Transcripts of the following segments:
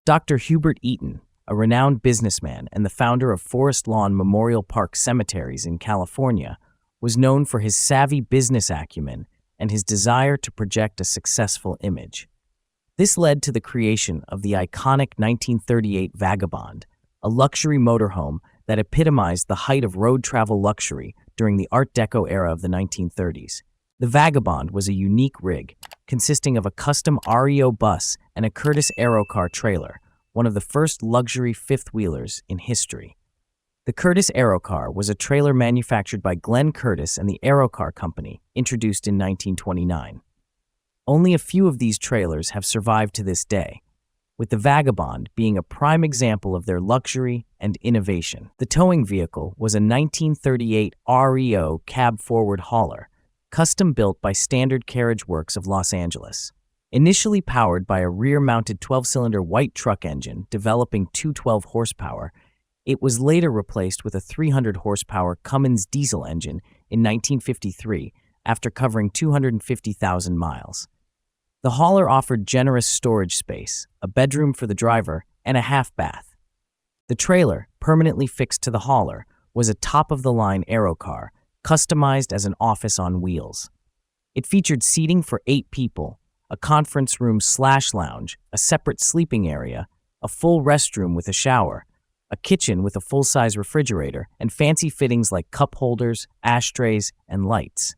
Dr. Hubert Eaton, a renowned businessman and the founder of Forest Lawn Memorial Park Cemeteries in California, was known for his savvy business acumen and his desire to project a successful image. This led to the creation of the iconic 1938 Vagabond, a luxury motorhome that epitomized the height of road travel luxury during the Art Deco era of the 1930s. The Vagabond was a unique rig, consisting of a custom REO bus and a Curtiss Aerocar trailer, one of the first luxury fifth-wheelers in history. The Curtiss Aerocar was a trailer manufactured by Glenn Curtiss and the Aerocar Company, introduced in 1929. Only a few of these trailers have survived to this day, with the Vagabond being a prime example of their luxury and innovation. The towing vehicle was a 1938 REO cab-forward hauler, custom-built by Standard Carriage Works of Los Angeles. Initially powered by a rear-mounted 12-cylinder white truck engine developing 212 horsepower, it was later replaced with a 300-horsepower Cummins diesel engine in 1953 after covering 250,000 miles. The hauler offered generous storage space, a bedroom for the driver, and a half-bath. The trailer, permanently fixed to the hauler, was a top-of-the-line Aerocar, customized as an office on wheels. It featured seating for 8 people, a conference room/lounge, a separate sleeping area, a full restroom with a shower, a kitchen with a full-size refrigerator, and fancy fittings like cup holders, ashtrays, and lights.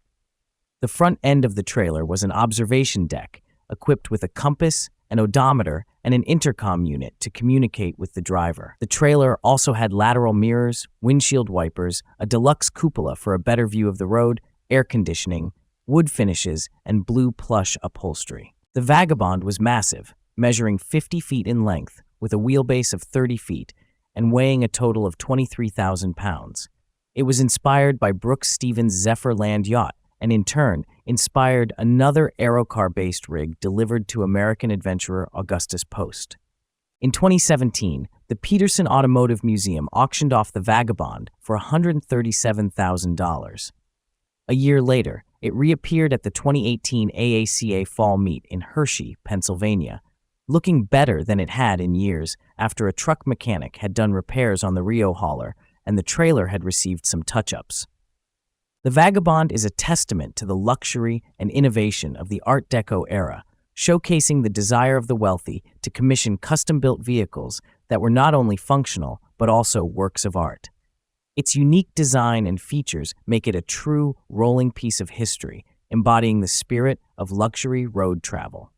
The front end of the trailer was an observation deck, equipped with a compass, an odometer, and an intercom unit to communicate with the driver. The trailer also had lateral mirrors, windshield wipers, a deluxe cupola for a better view of the road, air conditioning, wood finishes, and blue plush upholstery. The Vagabond was massive, measuring 50 feet in length, with a wheelbase of 30 feet, and weighing a total of 23,000 pounds. It was inspired by Brooks Stevens' Zephyr Land yacht, and in turn, inspired another Aerocar-based rig delivered to American adventurer Augustus Post. In 2017, the Peterson Automotive Museum auctioned off the Vagabond for $137,000. A year later, it reappeared at the 2018 AACA Fall Meet in Hershey, Pennsylvania, looking better than it had in years after a truck mechanic had done repairs on the Rio hauler and the trailer had received some touch-ups. The Vagabond is a testament to the luxury and innovation of the Art Deco era, showcasing the desire of the wealthy to commission custom-built vehicles that were not only functional but also works of art. Its unique design and features make it a true rolling piece of history, embodying the spirit of luxury road travel.